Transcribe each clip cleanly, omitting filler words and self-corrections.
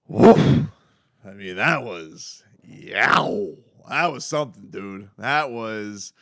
Woof. I mean, that was yow. That was something, dude. That was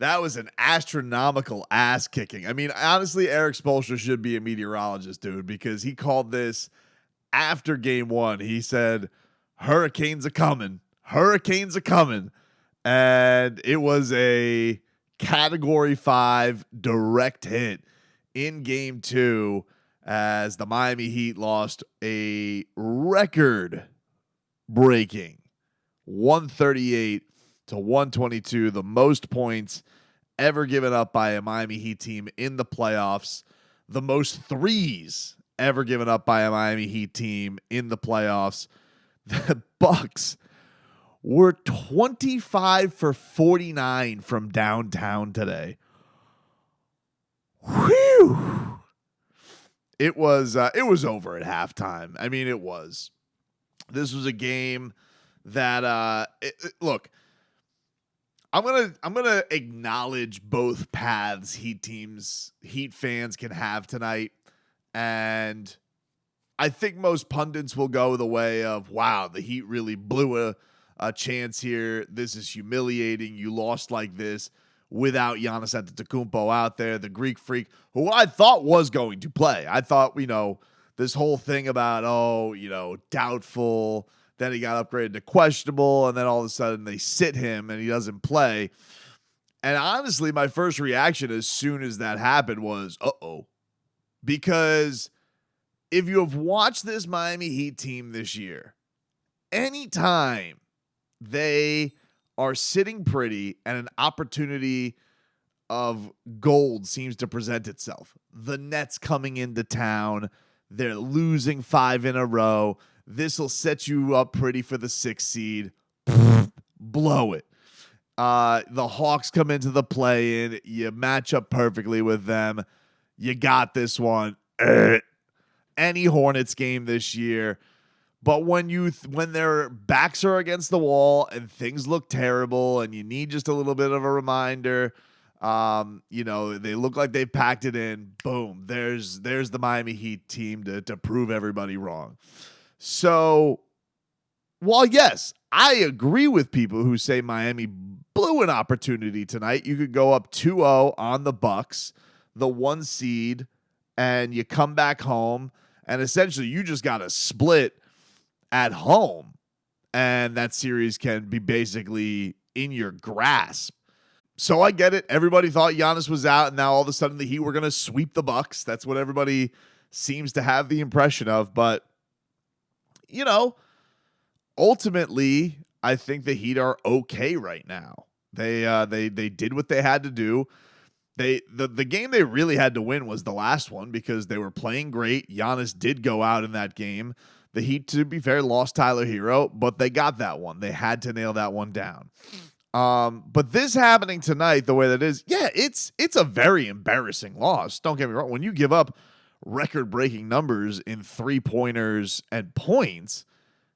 an astronomical ass kicking. I mean, honestly, Eric Spoelstra should be a meteorologist, dude, because he called this after game one. He said, "Hurricanes are coming. Hurricanes are coming." And it was a category 5 direct hit in game 2 as the Miami Heat lost a record breaking 138 to 122, the most points ever given up by a Miami Heat team in the playoffs, the most threes ever given up by a Miami Heat team in the playoffs. The Bucks were 25 for 49 from downtown today. Whew. It was over at halftime. I mean, it was. This was a game that look, I'm gonna acknowledge both paths Heat fans can have tonight, and I think most pundits will go the way of, wow, the Heat really blew a chance here. This is humiliating. You lost like this without Giannis Antetokounmpo out there, the Greek freak, who I thought was going to play. I thought, this whole thing about, doubtful, then he got upgraded to questionable, and then all of a sudden they sit him and he doesn't play. And honestly, my first reaction as soon as that happened was, uh-oh. Because if you have watched this Miami Heat team this year, anytime they are sitting pretty and an opportunity of gold seems to present itself, the Nets coming into town, they're losing 5 in a row, this will set you up pretty for the 6th seed. Blow it. The Hawks come into the play-in. You match up perfectly with them. You got this one. Any Hornets game this year. But when their backs are against the wall and things look terrible and you need just a little bit of a reminder, they look like they've packed it in. Boom. There's the Miami Heat team to prove everybody wrong. So, while yes, I agree with people who say Miami blew an opportunity tonight, you could go up 2-0 on the Bucks, the 1 seed, and you come back home, and essentially you just got to split at home, and that series can be basically in your grasp. So I get it. Everybody thought Giannis was out, and now all of a sudden the Heat were going to sweep the Bucks. That's what everybody seems to have the impression of, but ultimately, I think the Heat are okay right now. They did what they had to do. The game they really had to win was the last one because they were playing great. Giannis did go out in that game. The Heat, to be fair, lost Tyler Hero, but they got that one. They had to nail that one down. But this happening tonight, the way that is, yeah, it's a very embarrassing loss. Don't get me wrong. When you give up record-breaking numbers in 3-pointers and points,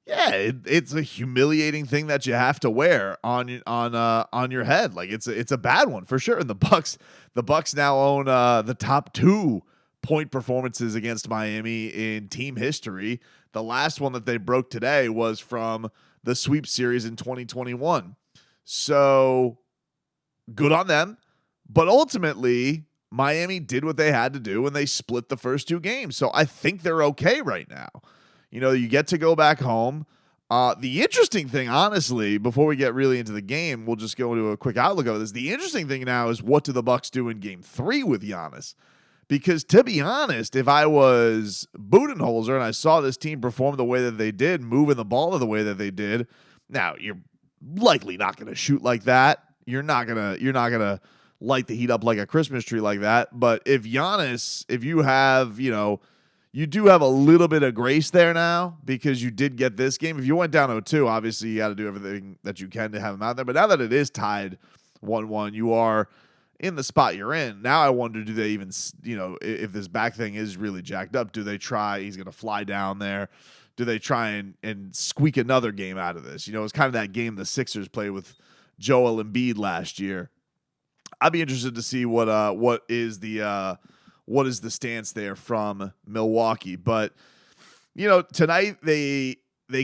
yeah, it's a humiliating thing that you have to wear on your head. Like it's a bad one for sure. And the Bucks now own the top 2 point performances against Miami in team history. The last one that they broke today was from the sweep series in 2021. So good on them. But ultimately, Miami did what they had to do and they split the first 2 games. So I think they're okay right now. You get to go back home. The interesting thing, honestly, before we get really into the game, we'll just go into a quick outlook of this. The interesting thing now is what do the Bucks do in game 3 with Giannis? Because to be honest, if I was Budenholzer and I saw this team perform the way that they did, moving the ball the way that they did, now you're likely not going to shoot like that. You're not gonna light the Heat up like a Christmas tree like that. But if Giannis, if you have, you do have a little bit of grace there now because you did get this game. If you went down 0-2, obviously you got to do everything that you can to have him out there. But now that it is tied 1-1, you are in the spot you're in. Now I wonder, do they even, if this back thing is really jacked up, do they try, he's going to fly down there. Do they try and squeak another game out of this? It's kind of that game the Sixers played with Joel Embiid last year. I'd be interested to see what is the stance there from Milwaukee. But, Tonight they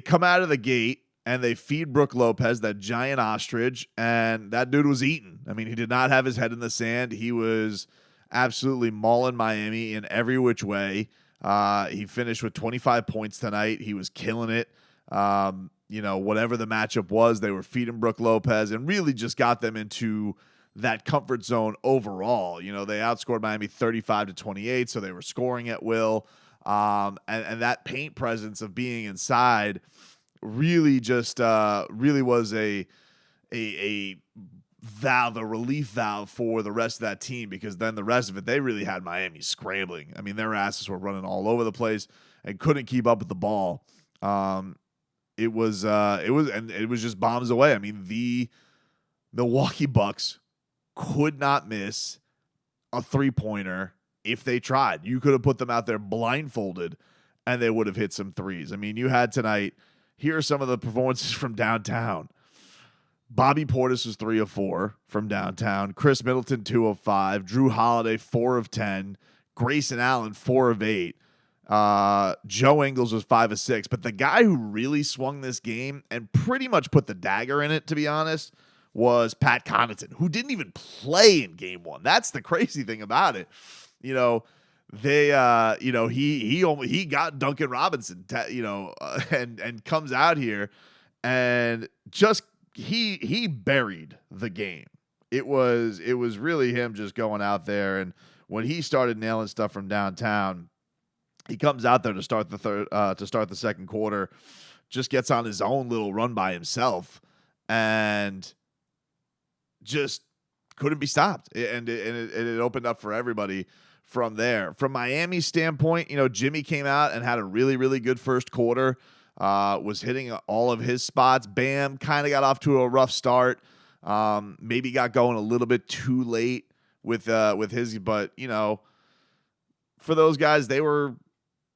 come out of the gate and they feed Brook Lopez, that giant ostrich, and that dude was eaten. I mean, he did not have his head in the sand. He was absolutely mauling Miami in every which way. He finished with 25 points tonight. He was killing it. Whatever the matchup was, they were feeding Brook Lopez and really just got them into that comfort zone overall. They outscored Miami 35-28, so they were scoring at will. And that paint presence of being inside really just really was a valve, a relief valve for the rest of that team, because then the rest of it, they really had Miami scrambling. I mean, their asses were running all over the place and couldn't keep up with the ball. It was just bombs away. I mean, the Milwaukee Bucks could not miss a three-pointer if they tried. You could have put them out there blindfolded and they would have hit some threes. I mean, you had tonight, here are some of the performances from downtown. Bobby Portis was 3 of 4 from downtown. Chris Middleton, 2 of 5. Drew Holiday, 4 of 10. Grayson Allen, 4 of 8. Joe Ingles was 5 of 6. But the guy who really swung this game and pretty much put the dagger in it, to be honest, was Pat Connaughton, who didn't even play in game one. That's the crazy thing about it. He got Duncan Robinson, and comes out here and just he buried the game. It was really him just going out there, and when he started nailing stuff from downtown, he comes out there to start the second quarter, just gets on his own little run by himself, and just couldn't be stopped. And it opened up for everybody from there. From Miami's standpoint, Jimmy came out and had a really, really good first quarter, was hitting all of his spots. Bam kind of got off to a rough start. Maybe got going a little bit too late with his, but, for those guys, they were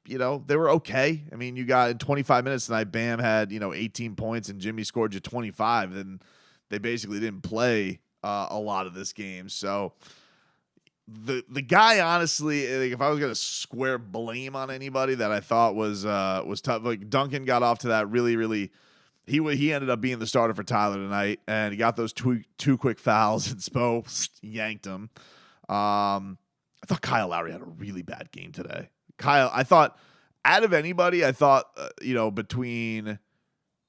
okay. I mean, you got in 25 minutes tonight, Bam had, 18 points and Jimmy scored you 25. Then they basically didn't play a lot of this game. So the guy, honestly, like, if I was going to square blame on anybody that I thought was tough, like Duncan got off to that really, really, he ended up being the starter for Tyler tonight, and he got those two quick fouls, and Spo yanked him. I thought Kyle Lowry had a really bad game today. I thought out of anybody, between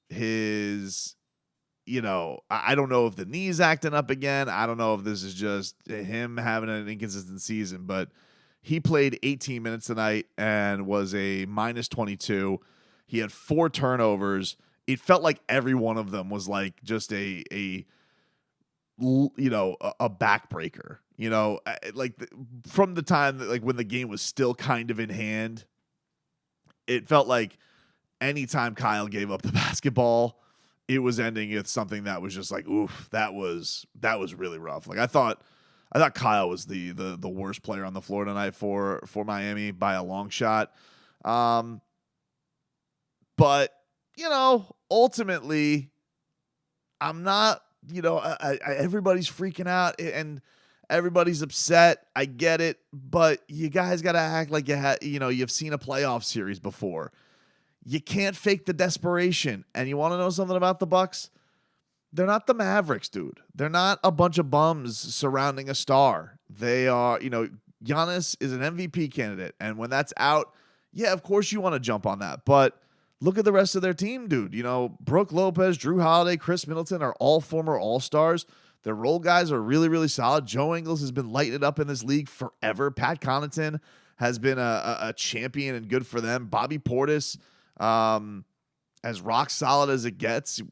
his, I don't know if the knee's acting up again. I don't know if this is just him having an inconsistent season, but he played 18 minutes tonight and was a minus 22. He had 4 turnovers. It felt like every one of them was like just a backbreaker, from the time that, like, when the game was still kind of in hand, it felt like anytime Kyle gave up the basketball, it was ending with something that was just like, oof, that was really rough. Like, I thought Kyle was the worst player on the floor tonight for Miami by a long shot. But, ultimately, I'm not, everybody's freaking out and everybody's upset. I get it, but you guys got to act like you've seen a playoff series before. You can't fake the desperation. And you want to know something about the Bucks? They're not the Mavericks, dude. They're not a bunch of bums surrounding a star. They are, Giannis is an MVP candidate. And when that's out, yeah, of course you want to jump on that. But look at the rest of their team, dude. Brook Lopez, Drew Holiday, Chris Middleton are all former All-Stars. Their role guys are really, really solid. Joe Ingles has been lighting it up in this league forever. Pat Connaughton has been a champion, and good for them. Bobby Portis, as rock solid as it gets,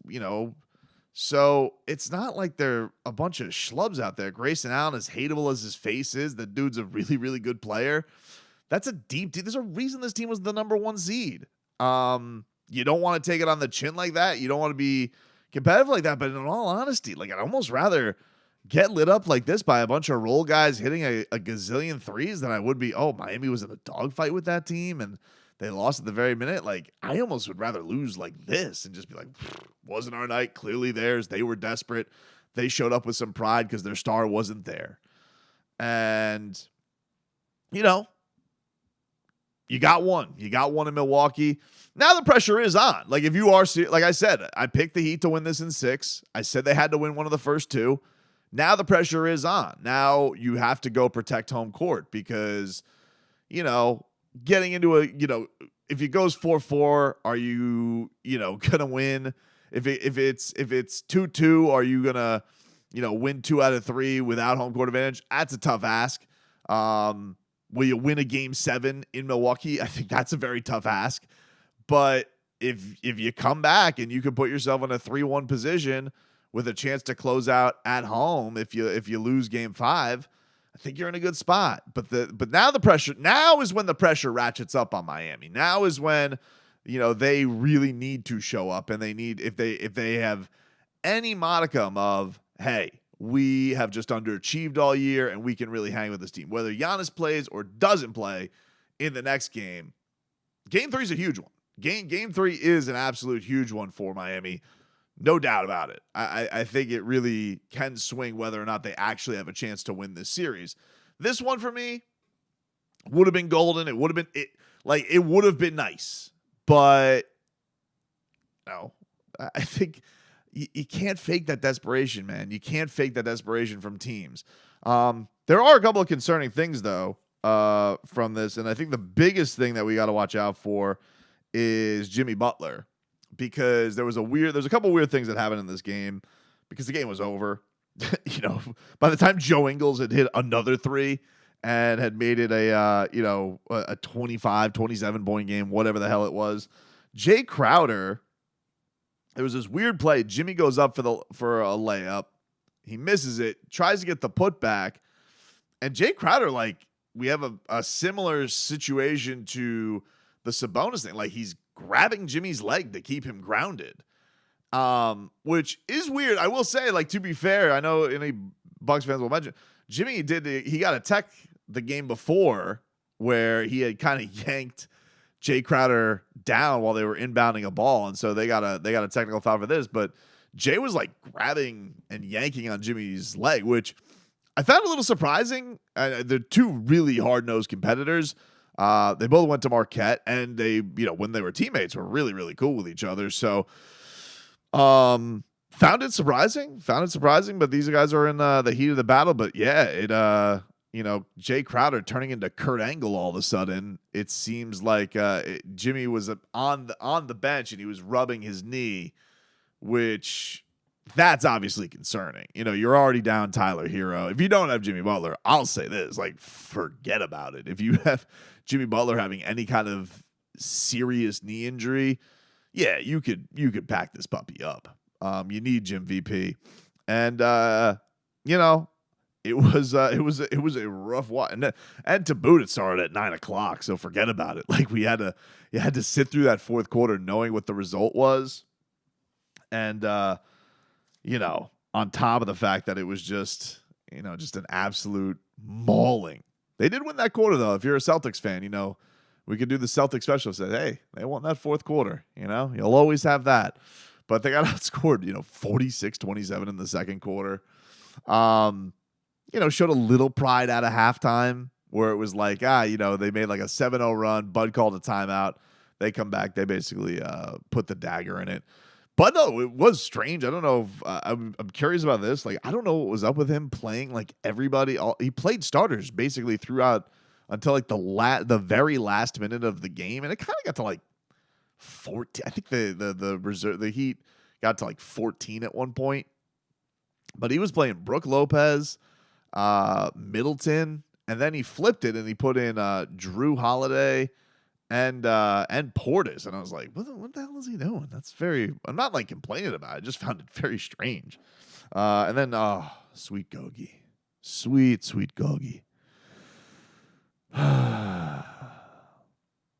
So it's not like they're a bunch of schlubs out there. Grayson Allen, as hateable as his face is, the dude's a really, really good player. That's a deep team. There's a reason this team was the number 1 seed. You don't want to take it on the chin like that. You don't want to be competitive like that. But in all honesty, like, I'd almost rather get lit up like this by a bunch of role guys hitting a gazillion threes than I would be, Miami was in a dogfight with that team and they lost at the very minute. Like, I almost would rather lose like this and just be like, wasn't our night, clearly theirs. They were desperate. They showed up with some pride because their star wasn't there. And, you got one. You got one in Milwaukee. Now the pressure is on. Like, if you are, like I said, I picked the Heat to win this in 6. I said they had to win one of the first 2. Now the pressure is on. Now you have to go protect home court because, getting into if it goes 4-4, are you, going to win? If it's 2-2, are you going to, win 2 out of 3 without home court advantage? That's a tough ask. Will you win a game 7 in Milwaukee? I think that's a very tough ask. But if you come back and you can put yourself in a 3-1 position with a chance to close out at home, if you lose game 5, I think you're in a good spot. But now is when the pressure ratchets up on Miami. Now is when they really need to show up, and they need, if they have any modicum of, hey, we have just underachieved all year and we can really hang with this team, whether Giannis plays or doesn't play in the next game. Game 3 is a huge one. Game 3 is an absolute huge one for Miami. No doubt about it. I think it really can swing whether or not they actually have a chance to win this series. This one for me would have been golden. It would have been nice, but no, I think you can't fake that desperation, man. You can't fake that desperation from teams. There are a couple of concerning things though, from this. And I think the biggest thing that we got to watch out for is Jimmy Butler, because there's a couple weird things that happened in this game because the game was over. By the time Joe Ingles had hit another 3 and had made it a 25, 27 point game, whatever the hell it was, Jae Crowder, there was this weird play. Jimmy goes up for a layup. He misses it, tries to get the putback, and Jae Crowder, we have a similar situation to the Sabonis thing. Like, he's grabbing Jimmy's leg to keep him grounded, which is weird. I will say, to be fair, I know any Bucks fans will mention, Jimmy he got a tech the game before where he had kind of yanked Jae Crowder down while they were inbounding a ball, and so they got a technical foul for this. But Jay was grabbing and yanking on Jimmy's leg, which I found a little surprising. They're 2 really hard-nosed competitors. They both went to Marquette, and they, when they were teammates, were really, really cool with each other. So, found it surprising, but these guys are in the heat of the battle. But yeah, Jae Crowder turning into Kurt Angle all of a sudden. It seems like Jimmy was on the bench and he was rubbing his knee, which that's obviously concerning. You're already down Tyler Hero. If you don't have Jimmy Butler, I'll say this, forget about it. If you have Jimmy Butler having any kind of serious knee injury, yeah, you could pack this puppy up. You need Jim VP. And it was a rough watch. And to boot, it started at 9:00, so forget about it. You had to sit through that fourth quarter knowing what the result was. And on top of the fact that it was just an absolute mauling. They did win that quarter, though. If you're a Celtics fan, we could do the Celtics special. Say, hey, they won that fourth quarter. You'll always have that. But they got outscored, 46-27 in the second quarter. Showed a little pride out of halftime where it was they made a 7-0 run. Bud called a timeout. They come back. They basically put the dagger in it. But no, it was strange. I don't know if I'm curious about this. I don't know what was up with him playing everybody. He played starters basically throughout until the very last minute of the game, and it kind of got to 14. I think the Heat got to 14 at one point, but he was playing Brook Lopez, Middleton, and then he flipped it and he put in Drew Holiday and Portis, and I was like, what the hell is he doing? That's I'm not complaining about it. I just found it very strange. And then sweet Gogi, sweet Gogi.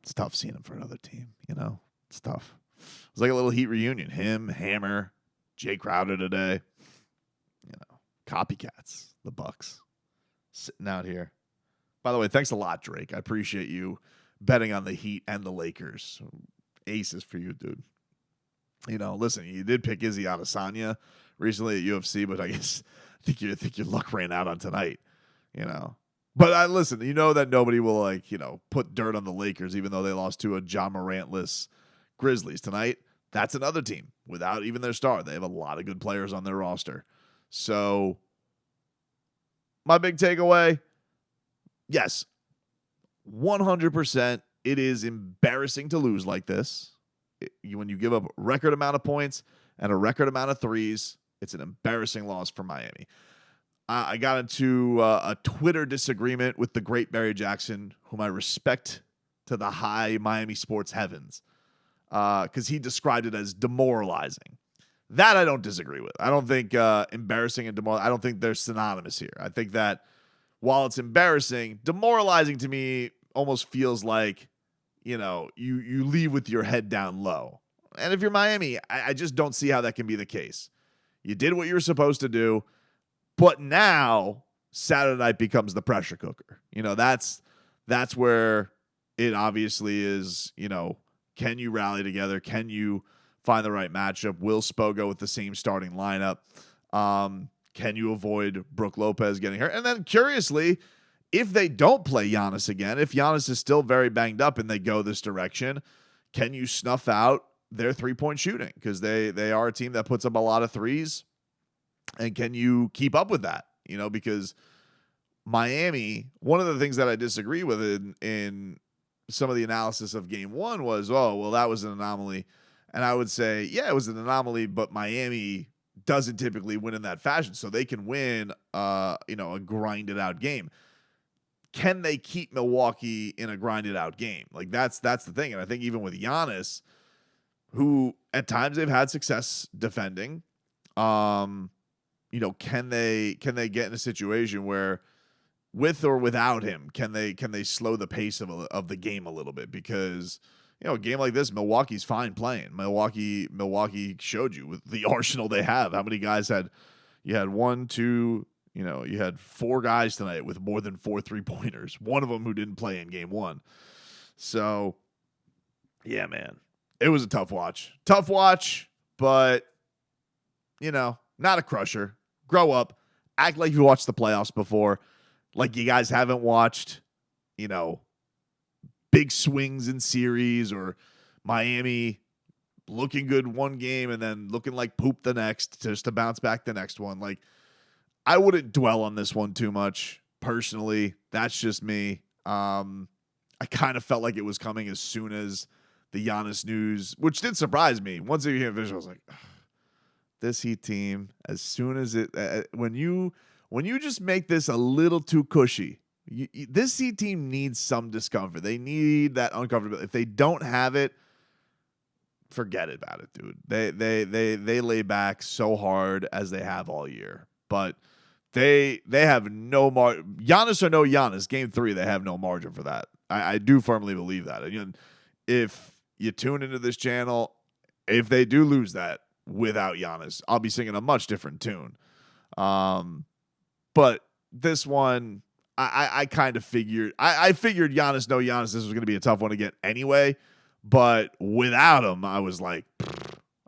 It's tough seeing him for another team. It's tough. It's like a little Heat reunion. Him, Hammer, Jae Crowder today. Copycats, the Bucks sitting out here. By the way, thanks a lot, Drake. I appreciate you betting on the Heat and the Lakers. Aces for you, dude. Listen, you did pick Izzy Adesanya recently at UFC, but I think your luck ran out on tonight. But I listen, you know that nobody will put dirt on the Lakers, even though they lost to a Ja Morant-less Grizzlies tonight. That's another team without even their star. They have a lot of good players on their roster. So my big takeaway, yes, 100%, it is embarrassing to lose like this. When you give up a record amount of points and a record amount of threes, it's an embarrassing loss for Miami. I got into a Twitter disagreement with the great Barry Jackson, whom I respect to the high Miami sports heavens, because he described it as demoralizing. That I don't disagree with. I don't think embarrassing and demoralizing, I don't think they're synonymous here. I think that while it's embarrassing, demoralizing to me almost feels like, you leave with your head down low. And if you're Miami, I just don't see how that can be the case. You did what you were supposed to do. But now Saturday night becomes the pressure cooker. That's where it obviously is, can you rally together? Can you find the right matchup? Will Spo go with the same starting lineup? Can you avoid Brook Lopez getting hurt? And then curiously, if they don't play Giannis again, if Giannis is still very banged up and they go this direction, can you snuff out their three-point shooting? Because they are a team that puts up a lot of threes. And can you keep up with that? Because Miami, one of the things that I disagree with in some of the analysis of game one was, that was an anomaly. And I would say, yeah, it was an anomaly, but Miami doesn't typically win in that fashion. So they can win, a grinded out game. Can they keep Milwaukee in a grinded out game? Like that's the thing. And I think even with Giannis, who at times they've had success defending, can they get in a situation where with or without him, can they slow the pace of the game a little bit? Because, a game like this, Milwaukee's fine playing. Milwaukee showed you with the arsenal they have. How many guys you had you had 4 guys tonight with more than 4 3-pointers. One of them who didn't play in game one. So, yeah, man, it was a tough watch. But, not a crusher. Grow up. Act like you watched the playoffs before. Like you guys haven't watched, big swings in series or Miami looking good one game and then looking like poop the next just to bounce back the next one. Like, I wouldn't dwell on this one too much personally. That's just me. I kind of felt like it was coming as soon as the Giannis news, which did surprise me. Once I hear visual, I was like, this Heat team, as soon as when you just make this a little too cushy, this Heat team needs some discomfort. They need that uncomfortability. If they don't have it, forget about it, dude. They lay back so hard as they have all year, but they have no margin. Giannis or no Giannis, game 3, they have no margin for that. I do firmly believe that. And if you tune into this channel, if they do lose that without Giannis, I'll be singing a much different tune. But this one, I kind of figured, I figured Giannis, no Giannis, this was going to be a tough one to get anyway. But without him, I was like,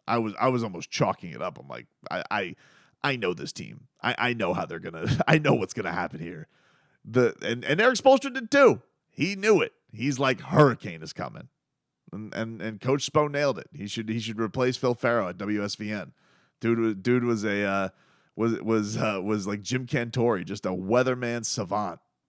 I was almost chalking it up. I'm like, I know this team. I know how they're gonna. I know what's gonna happen here. And Eric Spoelstra did too. He knew it. He's like, hurricane is coming. And Coach Spo nailed it. He should replace Phil Farrow at WSVN. Dude was like Jim Cantori, just a weatherman savant.